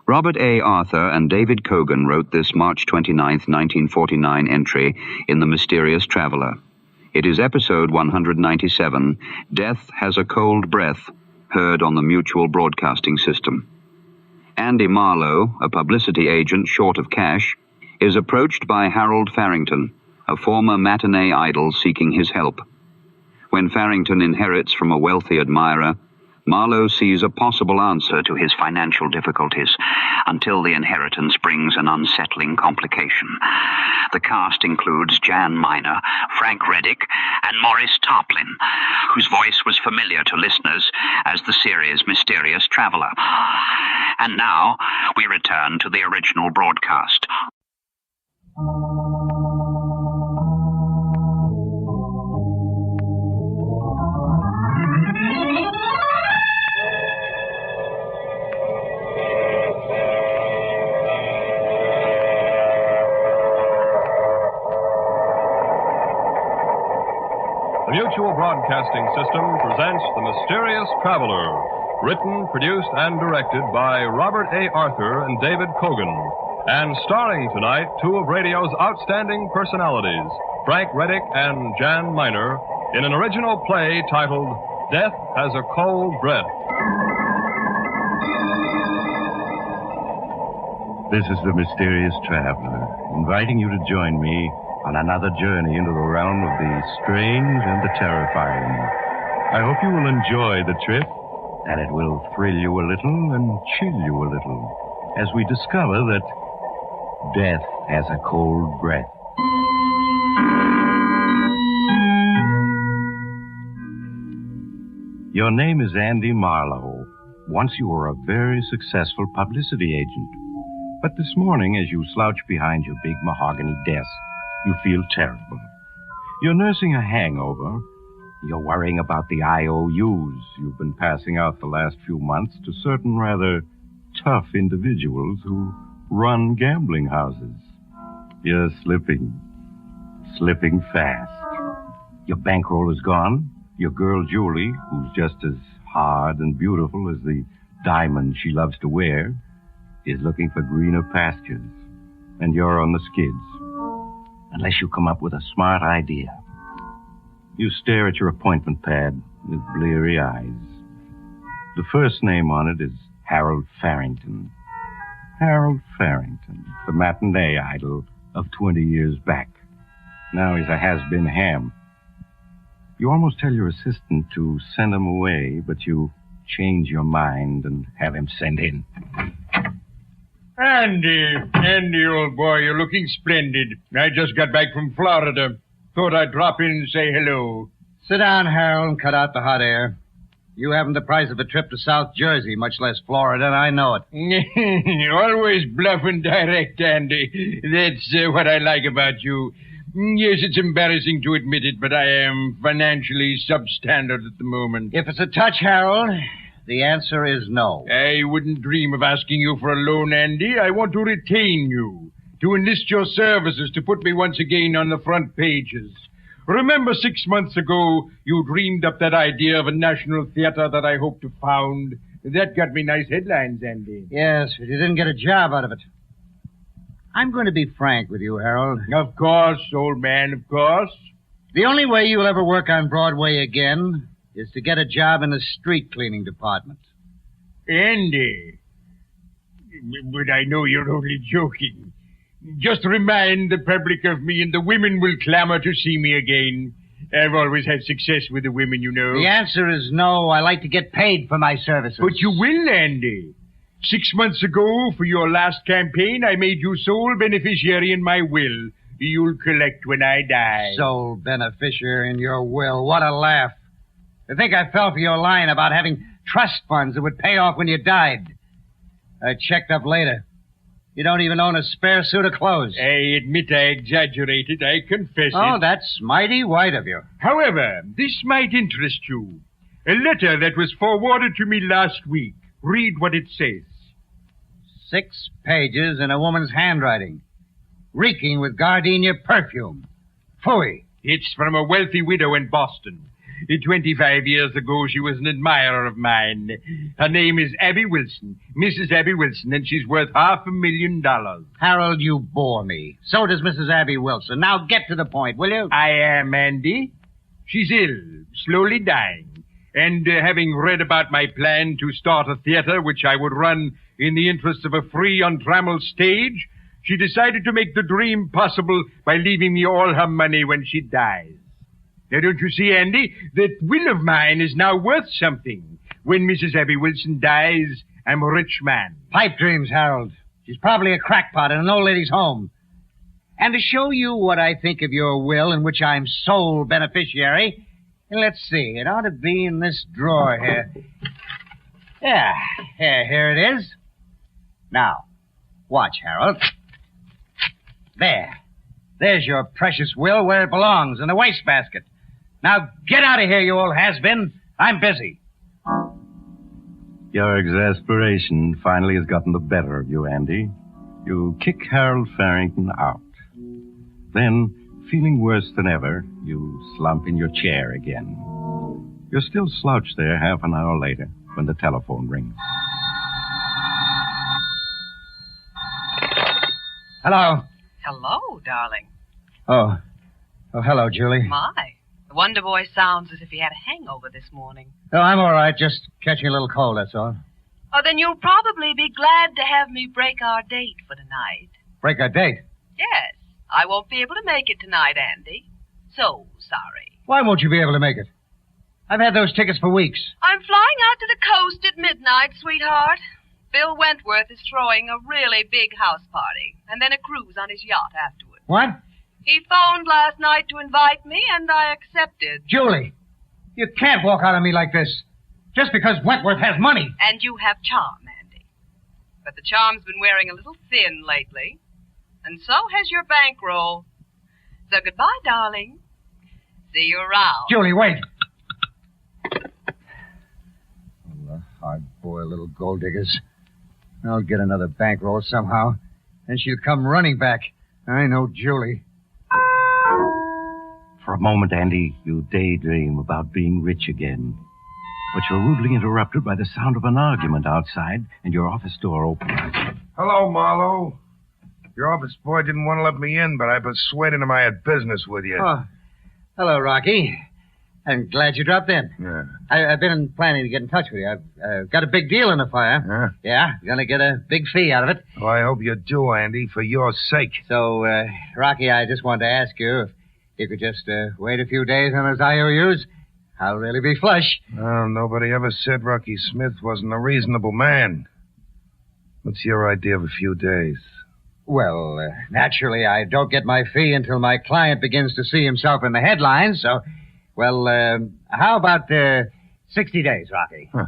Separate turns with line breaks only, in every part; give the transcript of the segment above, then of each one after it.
Robert A. Arthur and David Kogan wrote this March 29, 1949 entry in The Mysterious Traveler. It is episode 197, Death Has a Cold Breath, heard on the Mutual Broadcasting System. Andy Marlowe, a publicity agent short of cash, is approached by Harold Farrington, a former matinee idol seeking his help. When Farrington inherits from a wealthy admirer, Marlowe sees a possible answer to his financial difficulties until the inheritance brings an unsettling complication. The cast includes Jan Miner, Frank Readick, and Maurice Tarplin, whose voice was familiar to listeners as the series Mysterious Traveler. And now we return to the original broadcast.
The Mutual Broadcasting System presents The Mysterious Traveler, written, produced, and directed by Robert A. Arthur and David Kogan, and starring tonight two of radio's outstanding personalities, Frank Readick and Jan Miner, in an original play titled Death Has a Cold Breath.
This is The Mysterious Traveler, inviting you to join me on another journey into the realm of the strange and the terrifying. I hope you will enjoy the trip, and it will thrill you a little and chill you a little as we discover that death has a cold breath. Your name is Andy Marlowe. Once you were a very successful publicity agent. But this morning, as you slouch behind your big mahogany desk, you feel terrible. You're nursing a hangover. You're worrying about the IOUs you've been passing out the last few months to certain rather tough individuals who run gambling houses. You're slipping fast. Your bankroll is gone. Your girl Julie, who's just as hard and beautiful as the diamond she loves to wear, is looking for greener pastures. And you're on the skids. Unless you come up with a smart idea. You stare at your appointment pad with bleary eyes. The first name on it is Harold Farrington. Harold Farrington, the matinee idol of 20 years back. Now he's a has-been ham. You almost tell your assistant to send him away, but you change your mind and have him sent in.
Andy, old boy, you're looking splendid. I just got back from Florida. Thought I'd drop in and say hello.
Sit down, Harold, and cut out the hot air. You haven't the price of a trip to South Jersey, much less Florida, and I know it.
Always bluff and direct, Andy. That's what I like about you. Yes, it's embarrassing to admit it, but I am financially substandard at the moment.
If it's a touch, Harold, the answer is no.
I wouldn't dream of asking you for a loan, Andy. I want to retain you, to enlist your services to put me once again on the front pages. Remember 6 months ago, you dreamed up that idea of a national theater that I hope to found? That got me nice headlines, Andy.
Yes, but you didn't get a job out of it. I'm going to be frank with you, Harold.
Of course, old man, of course.
The only way you'll ever work on Broadway again is to get a job in the street cleaning department.
Andy, but I know you're only joking. Just remind the public of me and the women will clamor to see me again. I've always had success with the women, you know.
The answer is no. I like to get paid for my services.
But you will, Andy. 6 months ago, for your last campaign, I made you sole beneficiary in my will. You'll collect when I die.
Sole beneficiary in your will. What a laugh. I think I fell for your line about having trust funds that would pay off when you died. I checked up later. You don't even own a spare suit of clothes.
I admit I exaggerated. I confess it.
Oh, that's mighty white of you.
However, this might interest you. A letter that was forwarded to me last week. Read what it says.
6 pages in a woman's handwriting, reeking with gardenia perfume. Phooey.
It's from a wealthy widow in Boston. 25 years ago, she was an admirer of mine. Her name is Abby Wilson, Mrs. Abby Wilson, and she's worth $500,000.
Harold, you bore me. So does Mrs. Abby Wilson. Now get to the point, will you?
I am, Andy. She's ill, slowly dying. And having read about my plan to start a theater which I would run in the interest of a free, untrammeled stage, she decided to make the dream possible by leaving me all her money when she dies. Now, don't you see, Andy, that will of mine is now worth something. When Mrs. Abby Wilson dies, I'm a rich man.
Pipe dreams, Harold. She's probably a crackpot in an old lady's home. And to show you what I think of your will, in which I'm sole beneficiary, let's see, it ought to be in this drawer here. Yeah, here it is. Now, watch, Harold. There's your precious will where it belongs, in the wastebasket. Now get out of here, you old has-been. I'm busy.
Your exasperation finally has gotten the better of you, Andy. You kick Harold Farrington out. Then, feeling worse than ever, you slump in your chair again. You're still slouched there half an hour later when the telephone rings.
Hello.
Hello, darling.
Oh, hello, Julie.
My. The Wonder Boy sounds as if he had a hangover this morning.
Oh, I'm all right. Just catching a little cold, that's all.
Oh, then you'll probably be glad to have me break our date for tonight.
Break our date?
Yes. I won't be able to make it tonight, Andy. So sorry.
Why won't you be able to make it? I've had those tickets for weeks.
I'm flying out to the coast at midnight, sweetheart. Bill Wentworth is throwing a really big house party, and then a cruise on his yacht afterward.
What?
He phoned last night to invite me, and I accepted.
Julie, you can't walk out on me like this. Just because Wentworth has money.
And you have charm, Andy. But the charm's been wearing a little thin lately. And so has your bankroll. So goodbye, darling. See you around.
Julie, wait. Oh, hard-boiled little gold diggers. I'll get another bankroll somehow. And she'll come running back. I know Julie.
For a moment, Andy, you daydream about being rich again. But you're rudely interrupted by the sound of an argument outside and your office door opens.
Hello, Marlowe. Your office boy didn't want to let me in, but I persuaded him I had business with you.
Oh, hello, Rocky. I'm glad you dropped in.
Yeah.
I've been planning to get in touch with you. I've got a big deal in the fire.
Huh?
Yeah, gonna get a big fee out of it.
Well, I hope you do, Andy, for your sake.
So, Rocky, I just wanted to ask you if you could just wait a few days on those IOUs. I'll really be flush.
Well, nobody ever said Rocky Smith wasn't a reasonable man. What's your idea of a few days?
Well, naturally, I don't get my fee until my client begins to see himself in the headlines, so... Well, how about 60 days, Rocky?
Huh.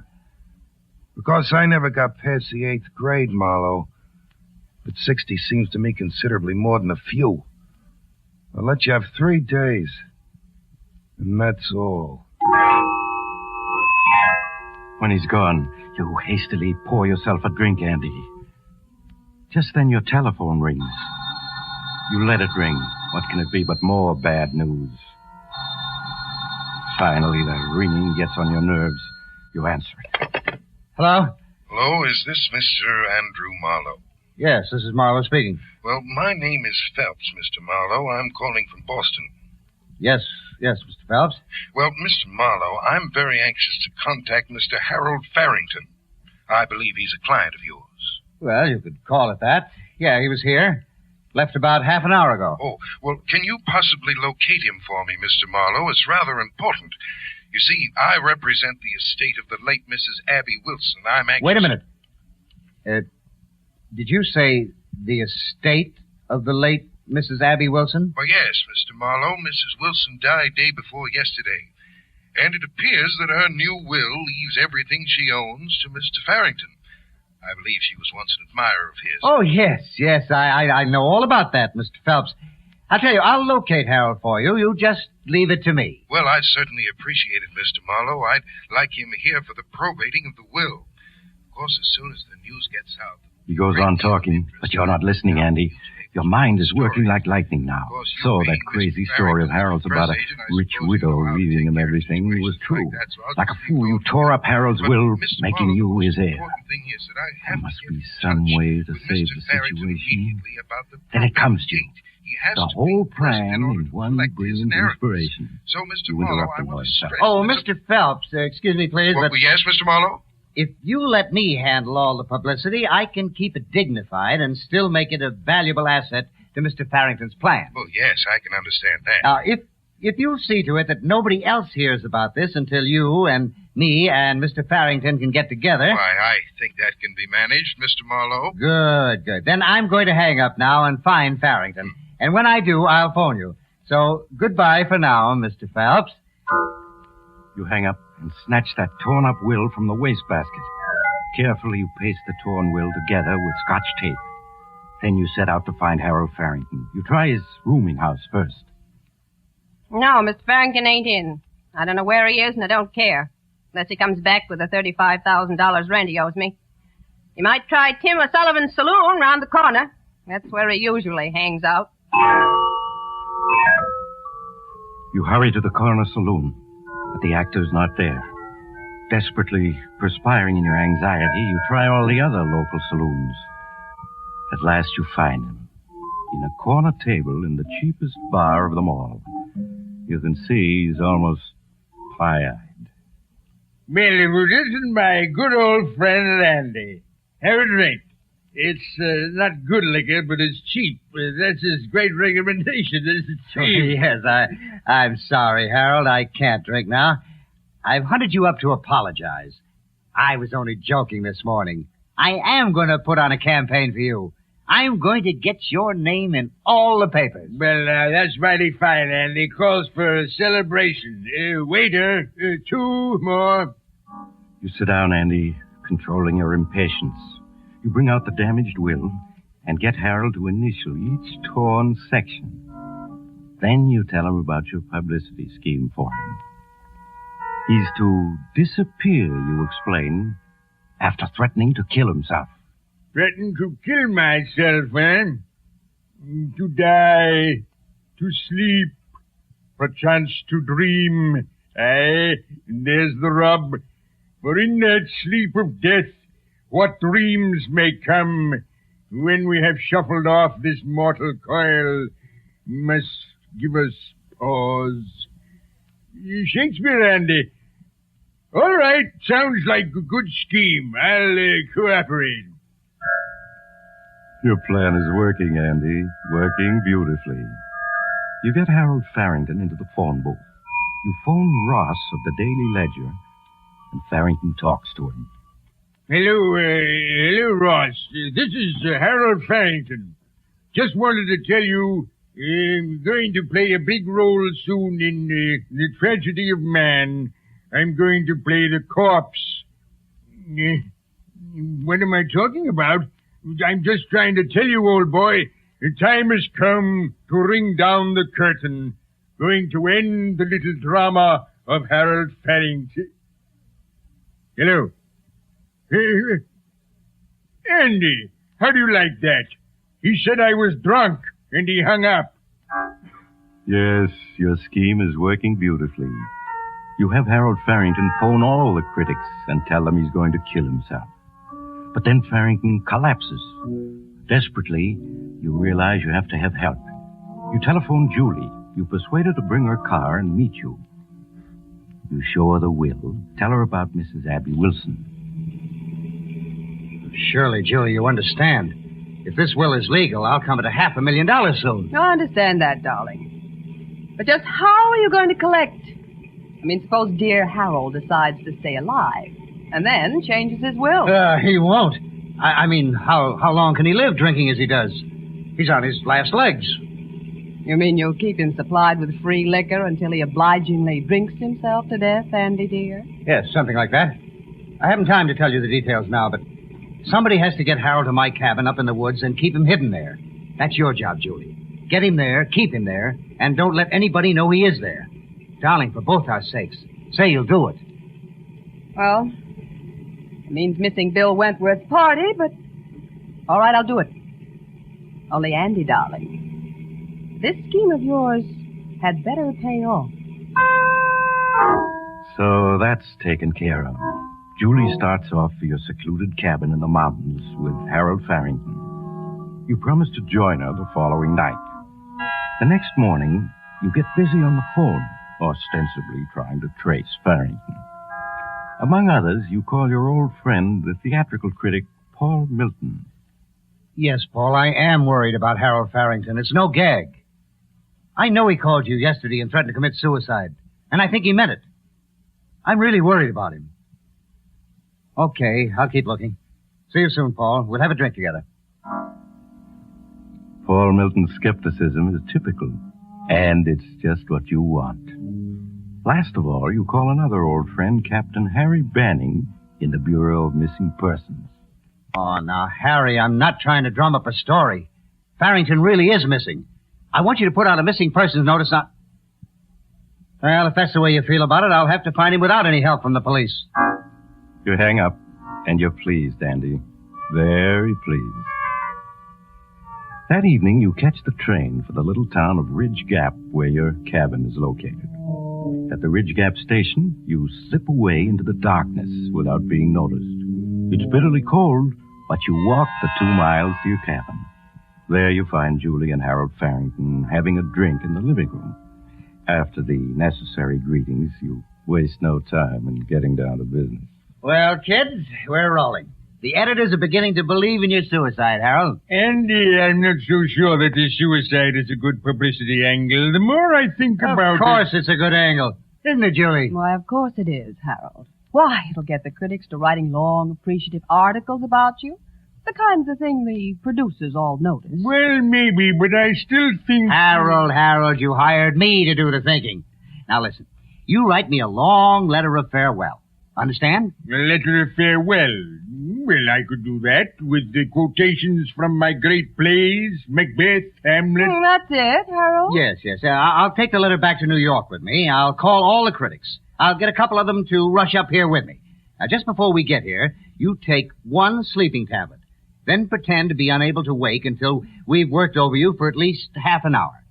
Because I never got past the 8th grade, Marlowe. But 60 seems to me considerably more than a few. I'll let you have 3 days. And that's all.
When he's gone, you hastily pour yourself a drink, Andy. Just then your telephone rings. You let it ring. What can it be but more bad news? Finally, the ringing gets on your nerves. You answer it.
Hello?
Hello, is this Mr. Andrew Marlowe?
Yes, this is Marlowe speaking.
Well, my name is Phelps, Mr. Marlowe. I'm calling from Boston.
Yes, Mr. Phelps.
Well, Mr. Marlowe, I'm very anxious to contact Mr. Harold Farrington. I believe he's a client of yours.
Well, you could call it that. Yeah, he was here. Left about half an hour ago.
Oh, well, can you possibly locate him for me, Mr. Marlowe? It's rather important. You see, I represent the estate of the late Mrs. Abby Wilson. I'm anxious...
Wait a minute. Did you say the estate of the late Mrs. Abby Wilson?
Well, yes, Mr. Marlowe. Mrs. Wilson died day before yesterday. And it appears that her new will leaves everything she owns to Mr. Farrington. I believe she was once an admirer of his.
Oh, yes. I know all about that, Mr. Phelps. I'll tell you, I'll locate Harold for you. You just leave it to me.
Well, I'd certainly appreciate it, Mr. Marlowe. I'd like him here for the probating of the will. Of course, as soon as the news gets out...
He goes on talking, but you're not listening, Andy. Your mind is working like lightning now. So that crazy story of Harold's about a rich widow leaving him everything was true. Like a fool, you tore up Harold's will, making you his heir. There must be some way to save the situation. Then it comes to you. The whole plan in one brilliant inspiration.
So, Mr. Marlowe, I want to stress...
Oh, Mr. Phelps, excuse me, please, but...
Yes, Mr. Marlowe?
If you let me handle all the publicity, I can keep it dignified and still make it a valuable asset to Mr. Farrington's plan.
Well, yes, I can understand that.
If you'll see to it that nobody else hears about this until you and me and Mr. Farrington can get together...
Why, I think that can be managed, Mr. Marlowe.
Good. Then I'm going to hang up now and find Farrington. And when I do, I'll phone you. So, goodbye for now, Mr. Phelps.
You hang up and snatch that torn-up will from the wastebasket. Carefully, you paste the torn will together with Scotch tape. Then you set out to find Harold Farrington. You try his rooming house first.
No, Mr. Farrington ain't in. I don't know where he is, and I don't care. Unless he comes back with the $35,000 rent he owes me. You might try Tim O'Sullivan's saloon round the corner. That's where he usually hangs out.
You hurry to the corner saloon, but the actor's not there. Desperately perspiring in your anxiety, you try all the other local saloons. At last you find him, in a corner table in the cheapest bar of them all. You can see he's almost pie-eyed.
Well, this is my good old friend Andy. Have a drink. It's not good liquor, but it's cheap. That's his great recommendation. It's cheap.
Yes, I'm sorry, Harold. I can't drink now. I've hunted you up to apologize. I was only joking this morning. I am going to put on a campaign for you. I'm going to get your name in all the papers.
Well, that's mighty fine, Andy. Calls for a celebration. Waiter, 2 more.
You sit down, Andy, controlling your impatience. You bring out the damaged will and get Harold to initial each torn section. Then you tell him about your publicity scheme for him. He's to disappear, you explain, after threatening to kill himself.
Threaten to kill myself, eh? To die, to sleep, perchance to dream. Aye, there's the rub. For in that sleep of death, what dreams may come when we have shuffled off this mortal coil must give us pause. Shakespeare, Andy. All right, sounds like a good scheme. I'll cooperate.
Your plan is working, Andy. Working beautifully. You get Harold Farrington into the phone booth. You phone Ross of the Daily Ledger, and Farrington talks to him.
Hello, Ross. This is Harold Farrington. Just wanted to tell you I'm going to play a big role soon in the tragedy of man. I'm going to play the corpse. What am I talking about? I'm just trying to tell you, old boy, the time has come to ring down the curtain. Going to end the little drama of Harold Farrington. Hello. Andy, how do you like that? He said I was drunk, and he hung up.
Yes, your scheme is working beautifully. You have Harold Farrington phone all the critics and tell them he's going to kill himself. But then Farrington collapses. Desperately, you realize you have to have help. You telephone Julie. You persuade her to bring her car and meet you. You show her the will. Tell her about Mrs. Abby Wilson.
Surely, Julie, you understand. If this will is legal, I'll come at $500,000 soon.
I understand that, darling. But just how are you going to collect? I mean, suppose dear Harold decides to stay alive and then changes his will.
He won't. I mean, how long can he live drinking as he does? He's on his last legs.
You mean you'll keep him supplied with free liquor until he obligingly drinks himself to death, Andy dear?
Yes, something like that. I haven't time to tell you the details now, but somebody has to get Harold to my cabin up in the woods and keep him hidden there. That's your job, Julie. Get him there, keep him there, and don't let anybody know he is there. Darling, for both our sakes, say you'll do it.
Well, it means missing Bill Wentworth's party, but all right, I'll do it. Only, Andy, darling, this scheme of yours had better pay off.
So that's taken care of. Julie starts off for your secluded cabin in the mountains with Harold Farrington. You promise to join her the following night. The next morning, you get busy on the phone, ostensibly trying to trace Farrington. Among others, you call your old friend, the theatrical critic, Paul Milton.
Yes, Paul, I am worried about Harold Farrington. It's no gag. I know he called you yesterday and threatened to commit suicide, and I think he meant it. I'm really worried about him. Okay, I'll keep looking. See you soon, Paul. We'll have a drink together.
Paul Milton's skepticism is typical, and it's just what you want. Last of all, you call another old friend, Captain Harry Banning, in the Bureau of Missing Persons.
Oh, now, Harry, I'm not trying to drum up a story. Farrington really is missing. I want you to put out a missing persons notice on... Well, if that's the way you feel about it, I'll have to find him without any help from the police.
You hang up, and you're pleased, Andy. Very pleased. That evening, you catch the train for the little town of Ridge Gap, where your cabin is located. At the Ridge Gap station, you slip away into the darkness without being noticed. It's bitterly cold, but you walk the 2 miles to your cabin. There you find Julie and Harold Farrington having a drink in the living room. After the necessary greetings, you waste no time in getting down to business.
Well, kids, we're rolling. The editors are beginning to believe in your suicide, Harold.
Andy, I'm not so sure that the suicide is a good publicity angle. The more I think about it...
Of course it's a good angle. Isn't it, Julie?
Why, of course it is, Harold. Why, it'll get the critics to writing long, appreciative articles about you. The kinds of thing the producers all notice.
Well, maybe, but I still think...
Harold, you hired me to do the thinking. Now listen, you write me a long letter of farewell. Understand?
A letter of farewell. Well, I could do that with the quotations from my great plays, Macbeth, Hamlet.
That's it, Harold?
Yes. I'll take the letter back to New York with me. I'll call all the critics. I'll get a couple of them to rush up here with me. Now, just before we get here, you take 1 sleeping tablet. Then pretend to be unable to wake until we've worked over you for at least half an hour.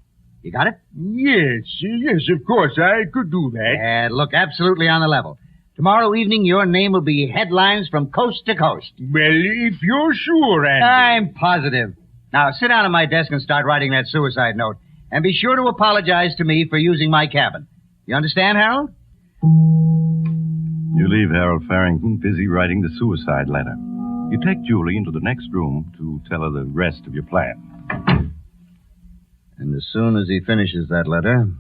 You got it?
Yes, of course. I could do that.
And look absolutely on the level. Tomorrow evening, your name will be headlines from coast to coast.
Well, if you're sure, Andy.
I'm positive. Now, sit down at my desk and start writing that suicide note. And be sure to apologize to me for using my cabin. You understand, Harold?
You leave Harold Farrington busy writing the suicide letter. You take Julie into the next room to tell her the rest of your plan.
And as soon as he finishes that letter,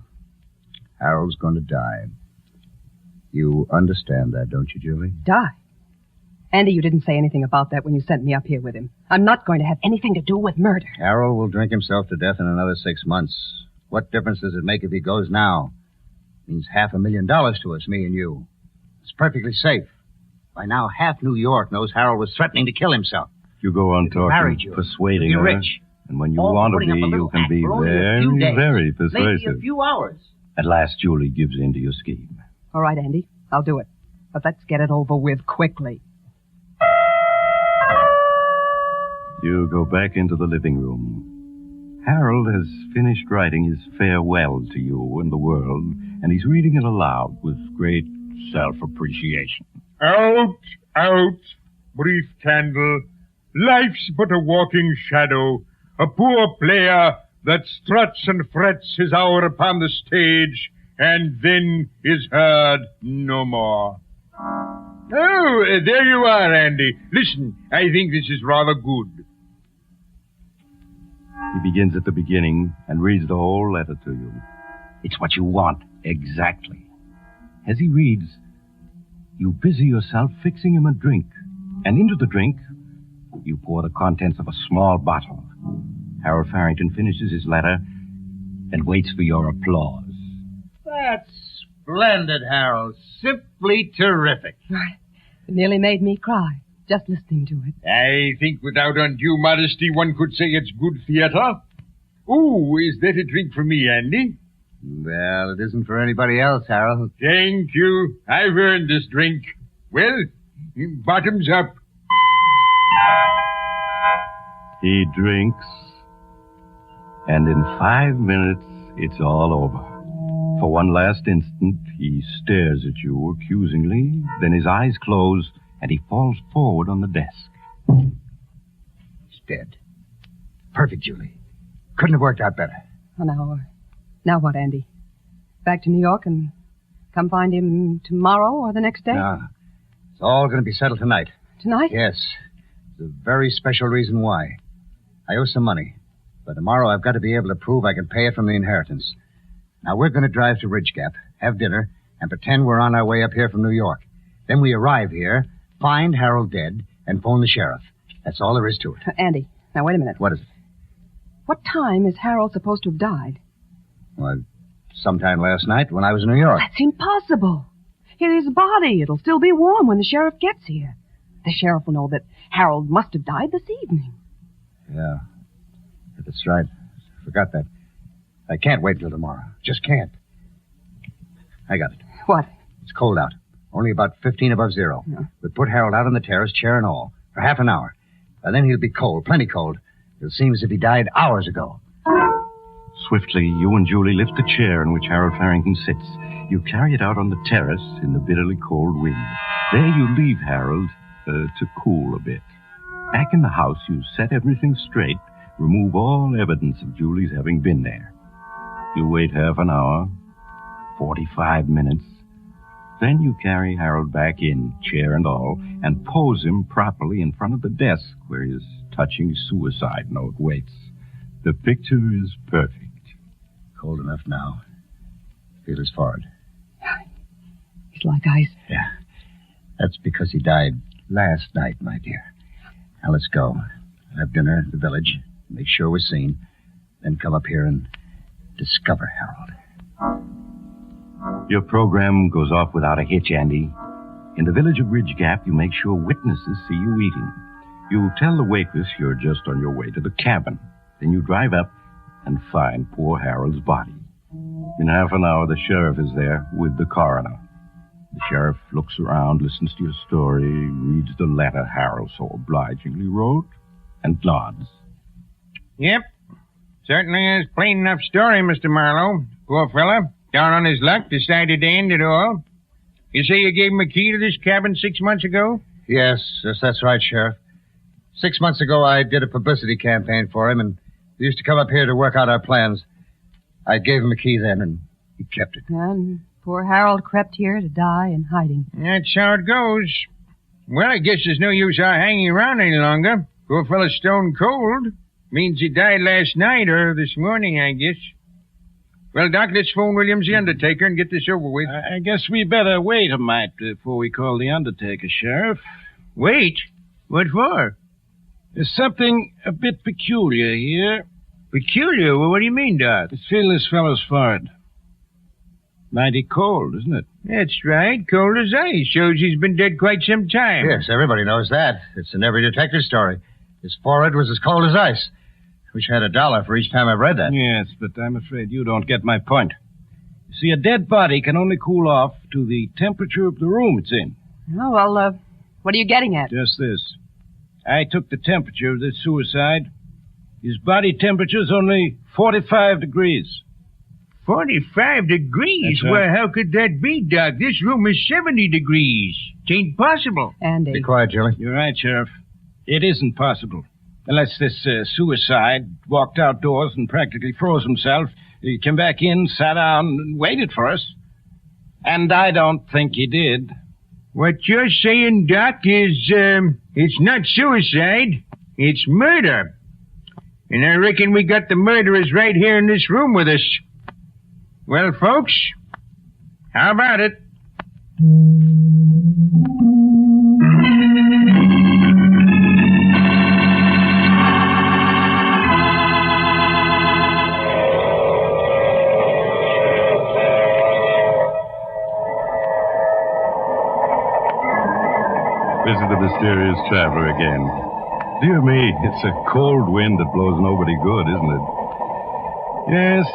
Harold's going to die. You understand that, don't you, Julie?
Die? Andy, you didn't say anything about that when you sent me up here with him. I'm not going to have anything to do with murder.
Harold will drink himself to death in another 6 months. What difference does it make if he goes now? It means $500,000 to us, me and you. It's perfectly safe. By now, half New York knows Harold was threatening to kill himself.
You go on talking, persuading her.
Rich.
And when you want to be, you can be very, very persuasive.
Maybe a few hours.
At last, Julie gives in to your scheme.
All right, Andy. I'll do it. But let's get it over with quickly.
You go back into the living room. Harold has finished writing his farewell to you and the world, and he's reading it aloud with great self-appreciation.
Out, brief candle. Life's but a walking shadow, a poor player that struts and frets his hour upon the stage, and then is heard no more. Oh, there you are, Andy. Listen, I think this is rather good.
He begins at the beginning and reads the whole letter to you. It's what you want, exactly. As he reads, you busy yourself fixing him a drink, and into the drink, you pour the contents of a small bottle. Harold Farrington finishes his letter and waits for your applause.
That's splendid, Harold. Simply terrific.
It nearly made me cry, just listening to it.
I think without undue modesty, one could say it's good theater. Oh, is that a drink for me, Andy?
Well, it isn't for anybody else, Harold.
Thank you. I've earned this drink. Well, bottoms up.
He drinks, And in 5 minutes, it's all over. For one last instant, he stares at you accusingly, then his eyes close, and he falls forward on the desk.
He's dead. Perfect, Julie. Couldn't have worked out better.
Oh, now what, Andy? Back to New York and come find him tomorrow or the next day?
No. It's all going to be settled tonight.
Tonight?
Yes. There's a very special reason why. I owe some money, but tomorrow I've got to be able to prove I can pay it from the inheritance. Now, we're going to drive to Ridge Gap, have dinner, and pretend we're on our way up here from New York. Then we arrive here, find Harold dead, and phone the sheriff. That's all there is to it.
Andy, now wait a minute.
What is it?
What time is Harold supposed to have died?
Well, sometime last night when I was in New York.
That's impossible. His body, it'll still be warm when the sheriff gets here. The sheriff will know that Harold must have died this evening.
Yeah, that's right. Forgot that. I can't wait till tomorrow. Just can't. I got it.
What?
It's cold out. Only about 15 above zero.
Yeah.
We put Harold out on the terrace, chair and all, for half an hour. And then he'll be cold, plenty cold. It'll seem as if he died hours ago.
Swiftly, you and Julie lift the chair in which Harold Farrington sits. You carry it out on the terrace in the bitterly cold wind. There you leave Harold to cool a bit. Back in the house, you set everything straight, remove all evidence of Julie's having been there. You wait half an hour, 45 minutes. Then you carry Harold back in, chair and all, and pose him properly in front of the desk where his touching suicide note waits. The picture is perfect.
Cold enough now. Feel his forehead.
He's like ice.
Yeah. That's because he died last night, my dear. Now let's go. Have dinner at the village. Make sure we're seen. Then come up here and discover Harold.
Your program goes off without a hitch, Andy. In the village of Ridge Gap, you make sure witnesses see you eating. You tell the waitress you're just on your way to the cabin. Then you drive up and find poor Harold's body. In half an hour, the sheriff is there with the coroner. The sheriff looks around, listens to your story, reads the letter Harold so obligingly wrote, and nods.
Yep. Certainly is a plain enough story, Mr. Marlowe. Poor fella, down on his luck, decided to end it all. You say you gave him a key to this cabin 6 months ago?
Yes, that's right, Sheriff. 6 months ago, I did a publicity campaign for him, and he used to come up here to work out our plans. I gave him a key then, and he kept it.
And poor Harold crept here to die in hiding.
That's how it goes. Well, I guess there's no use our hanging around any longer. Poor fella's stone cold. Means he died last night or this morning, I guess. Well, Doc, let's phone Williams, the undertaker, and get this over with.
I guess we better wait a mite before we call the undertaker, Sheriff.
Wait? What for?
There's something a bit peculiar here.
Peculiar? Well, what do you mean, Doc?
Let's feel this fellow's forehead. Mighty cold, isn't it?
That's right. Cold as ice. Shows he's been dead quite some time.
Yes, everybody knows that. It's in every detective story. His forehead was as cold as ice. Wish I had $1 for each time I've read that.
Yes, but I'm afraid you don't get my point. You see, a dead body can only cool off to the temperature of the room it's in.
Oh, well, what are you getting at?
Just this. I took the temperature of this suicide. His body temperature's only 45 degrees.
45 degrees?
That's right.
Well, how could that be, Doc? This room is 70 degrees. It ain't possible.
Andy.
Be quiet, Julie.
You're right, Sheriff. It isn't possible. Unless this suicide walked outdoors and practically froze himself. He came back in, sat down, and waited for us. And I don't think he did.
What you're saying, Doc, is, it's not suicide. It's murder. And I reckon we got the murderers right here in this room with us. Well, folks, how about it?
This is the mysterious traveler again. Dear me, it's a cold wind that blows nobody good, isn't it? Yes,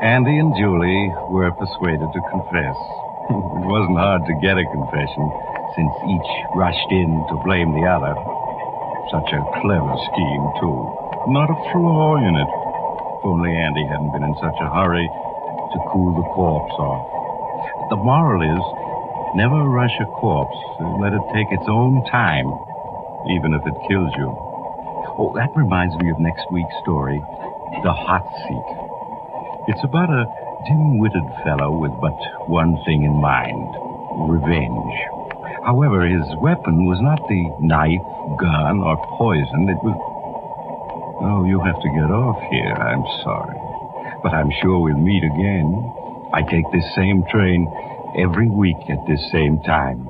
Andy and Julie were persuaded to confess. It wasn't hard to get a confession, since each rushed in to blame the other. Such a clever scheme, too. Not a flaw in it. only Andy hadn't been in such a hurry to cool the corpse off. The moral is, never rush a corpse. Let it take its own time, even if it kills you. Oh, that reminds me of next week's story, The Hot Seat. It's about a dim-witted fellow with but one thing in mind, revenge. However, his weapon was not the knife, gun, or poison. It was... Oh, you have to get off here. I'm sorry. But I'm sure we'll meet again. I take this same train every week at this same time.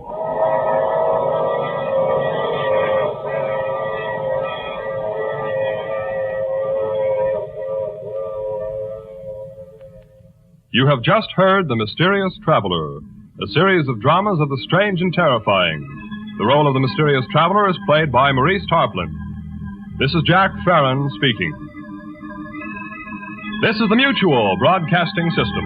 You have just heard The Mysterious Traveler, a series of dramas of the strange and terrifying. The role of the mysterious traveler is played by Maurice Tarplin. This is Jack Farron speaking. This is the Mutual Broadcasting System.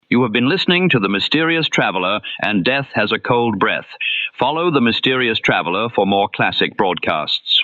You have been listening to The Mysterious Traveler and Death Has a Cold Breath. Follow The Mysterious Traveler for more classic broadcasts.